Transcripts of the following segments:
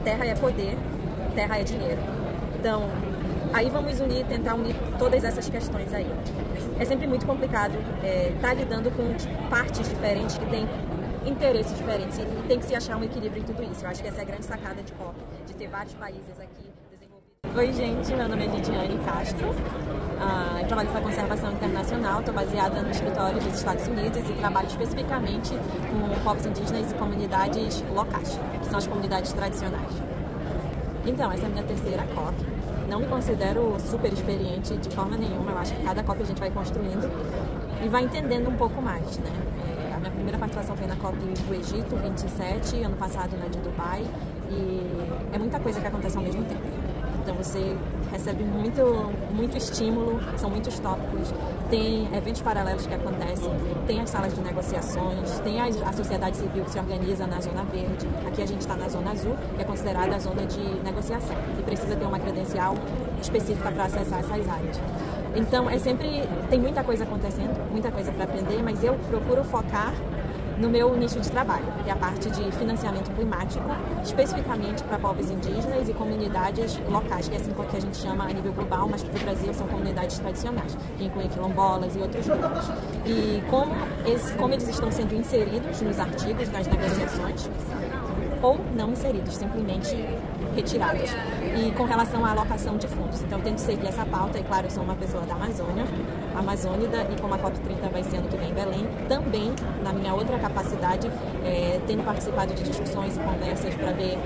terra é poder, terra é dinheiro. Então, aí vamos tentar unir todas essas questões aí. É sempre muito complicado estar lidando com partes diferentes que têm interesses diferentes e tem que se achar um equilíbrio em tudo isso. Eu acho que essa é a grande sacada de COP, de ter vários países aqui desenvolvidos. Oi gente, meu nome é Lidiane Castro, eu trabalho para a Conservação Internacional, estou baseada no escritório dos Estados Unidos e trabalho especificamente com povos indígenas e comunidades locais, que são as comunidades tradicionais. Então, essa é a minha terceira COP. Não me considero super experiente de forma nenhuma, eu acho que cada COP a gente vai construindo e vai entendendo um pouco mais, né? A minha primeira participação foi na COP do Egito, 27, ano passado na de Dubai, e é muita coisa que acontece ao mesmo tempo. Então você recebe muito estímulo, são muitos tópicos, tem eventos paralelos que acontecem, tem as salas de negociações, tem a sociedade civil que se organiza na Zona Verde, aqui a gente está na Zona Azul, que é considerada a zona de negociação, e precisa ter uma credencial específica para acessar essas áreas. Então tem muita coisa acontecendo, muita coisa para aprender, mas eu procuro focar no meu nicho de trabalho, que é a parte de financiamento climático, especificamente para povos indígenas e comunidades locais, que é assim que a gente chama a nível global, mas para o Brasil são comunidades tradicionais, que incluem quilombolas e outros grupos. E como eles estão sendo inseridos nos artigos, nas negociações, ou não inseridos, simplesmente retirados. E com relação à alocação de fundos. Então, eu tento seguir essa pauta, e claro, eu sou uma pessoa da Amazônia, amazônida, e como a COP30 vai ser ano que vem em Belém, também, na minha outra capacidade, tenho participado de discussões e conversas para ver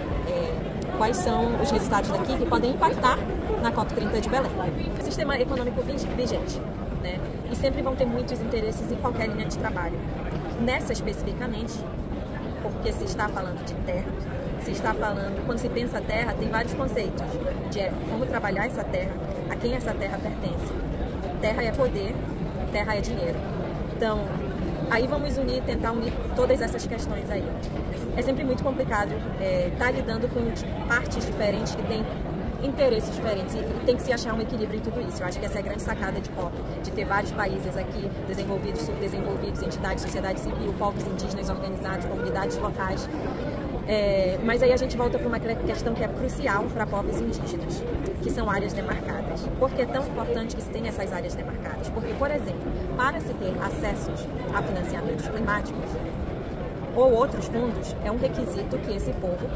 quais são os resultados daqui que podem impactar na COP30 de Belém. O sistema econômico vigente, né? E sempre vão ter muitos interesses em qualquer linha de trabalho. Nessa especificamente, porque se está falando de terra, se está falando, quando se pensa terra, tem vários conceitos de como trabalhar essa terra, a quem essa terra pertence. Terra é poder, terra é dinheiro. Então, aí vamos tentar unir todas essas questões aí. É sempre muito complicado estar lidando com partes diferentes que têm interesses diferentes e tem que se achar um equilíbrio em tudo isso. Eu acho que essa é a grande sacada de COP, de ter vários países aqui, desenvolvidos, subdesenvolvidos, entidades, sociedade civil, povos indígenas organizados, comunidades locais. Mas aí a gente volta para uma questão que é crucial para povos indígenas, que são áreas demarcadas. Por que é tão importante que se tenha essas áreas demarcadas? Porque, por exemplo, para se ter acessos a financiamentos climáticos ou outros fundos, é um requisito que esse povo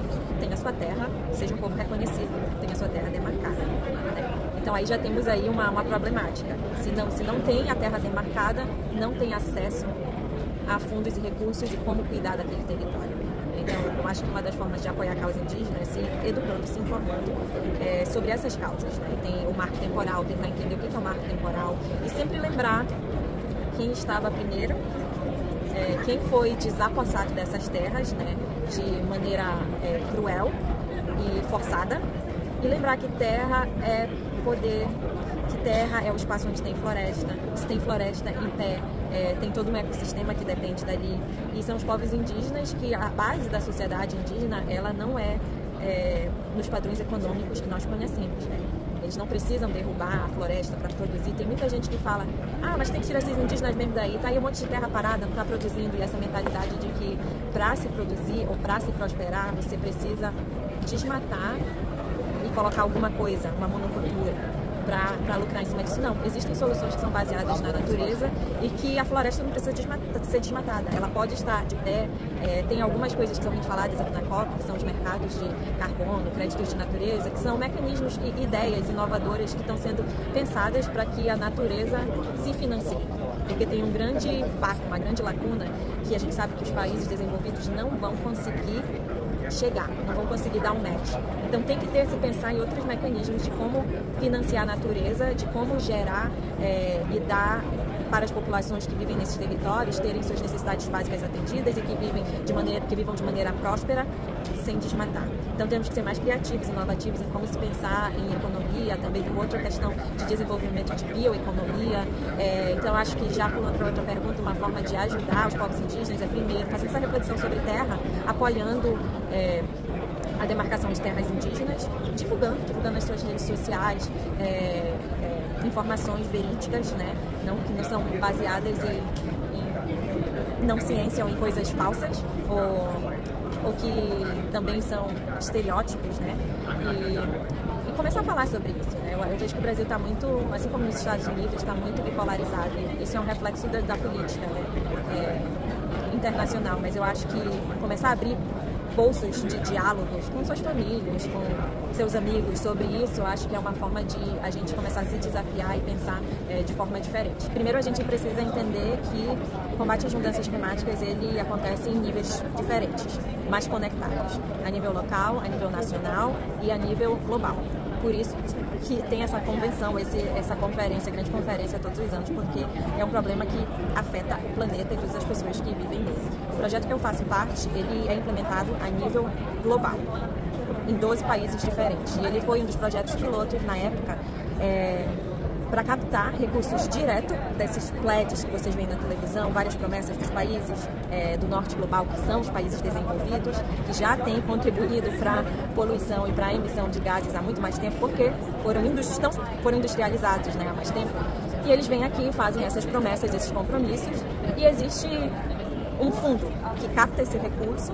tenha sua terra, seja um povo reconhecido, tenha sua terra demarcada, né? Então aí já temos aí uma problemática. Se não tem a terra demarcada, não tem acesso a fundos e recursos e como cuidar daquele território. Então, eu acho que uma das formas de apoiar a causa indígena é se educando, se informando sobre essas causas, né? Tem o marco temporal, tentar entender o que é o marco temporal e sempre lembrar quem estava primeiro, quem foi desapossado dessas terras, né, de maneira cruel e forçada, e lembrar que terra é poder, que terra é o espaço onde tem floresta, se tem floresta em pé, tem todo um ecossistema que depende dali, e são os povos indígenas que a base da sociedade indígena, ela não é nos padrões econômicos que nós conhecemos, né? Eles não precisam derrubar a floresta para produzir. Tem muita gente que fala, mas tem que tirar esses indígenas mesmo daí, tá aí um monte de terra parada, não está produzindo, e essa mentalidade de que para se produzir ou para se prosperar, você precisa desmatar e colocar alguma coisa, uma monocultura, para lucrar em cima disso. Não, existem soluções que são baseadas na natureza e que a floresta não precisa ser desmatada, ela pode estar de pé. Tem algumas coisas que são muito faladas aqui na COP, que são os mercados de carbono, créditos de natureza, que são mecanismos e ideias inovadoras que estão sendo pensadas para que a natureza se financie. Porque tem um grande vácuo, uma grande lacuna, que a gente sabe que os países desenvolvidos não vão conseguir chegar, não vão conseguir dar um match. Então tem que se pensar em outros mecanismos de como financiar a natureza, de como gerar e dar para as populações que vivem nesses territórios terem suas necessidades básicas atendidas e que vivam de maneira próspera, sem desmatar. Então temos que ser mais criativos, inovativos em como se pensar em economia, também tem outra questão de desenvolvimento de bioeconomia. Então acho que, já pulando para outra pergunta, uma forma de ajudar os povos indígenas é, primeiro, fazer essa reflexão sobre terra, apoiando a demarcação de terras indígenas, divulgando nas suas redes sociais informações verídicas, né? Que não são baseadas em não ciência ou em coisas falsas ou ou que também são estereótipos, né? E começar a falar sobre isso, né? Eu vejo que o Brasil está muito, assim como nos Estados Unidos, está muito bipolarizado. Isso é um reflexo da política, né? Internacional, mas eu acho que começar a abrir bolsas de diálogos com suas famílias, com seus amigos sobre isso, eu acho que é uma forma de a gente começar a se desafiar e pensar de forma diferente. Primeiro, a gente precisa entender que o combate às mudanças climáticas ele acontece em níveis diferentes, mais conectados, a nível local, a nível nacional e a nível global. Por isso que tem essa convenção, essa conferência, grande conferência todos os anos, porque é um problema que afeta o planeta e todas as pessoas que vivem nele. O projeto que eu faço parte, ele é implementado a nível global, em 12 países diferentes. E ele foi um dos projetos pilotos na época para captar recursos direto desses pledges que vocês veem na televisão, várias promessas dos países do norte global, que são os países desenvolvidos, que já têm contribuído para a poluição e para a emissão de gases há muito mais tempo, porque foram industrializados, né, há mais tempo. E eles vêm aqui e fazem essas promessas, esses compromissos, e existe um fundo que capta esse recurso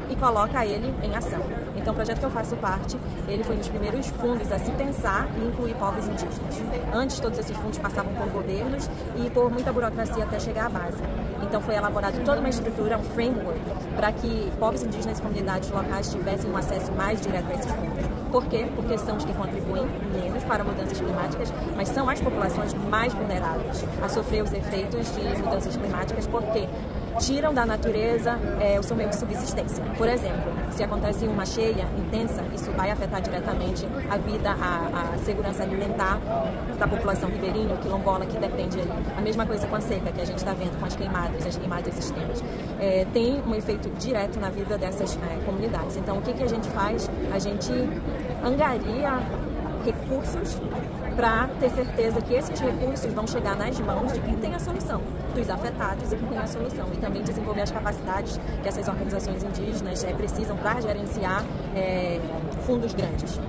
e coloca ele em ação. Então, o projeto que eu faço parte, ele foi um dos primeiros fundos a se pensar e incluir povos indígenas. Antes, todos esses fundos passavam por governos e por muita burocracia até chegar à base. Então, foi elaborado toda uma estrutura, um framework, para que povos indígenas e comunidades locais tivessem um acesso mais direto a esses fundos. Por quê? Porque são os que contribuem menos para mudanças climáticas, mas são as populações mais vulneráveis a sofrer os efeitos de mudanças climáticas, porque tiram da natureza o seu meio de subsistência. Por exemplo, se acontece uma cheia intensa, isso vai afetar diretamente a vida, a segurança alimentar da população ribeirinha, quilombola, que depende ali. A mesma coisa com a seca que a gente está vendo com as queimadas extremas. Tem um efeito direto na vida dessas comunidades. Então, o que a gente faz? A gente angaria recursos para ter certeza que esses recursos vão chegar nas mãos de quem tem a solução, dos afetados e quem tem a solução. E também desenvolver as capacidades que essas organizações indígenas precisam para gerenciar fundos grandes.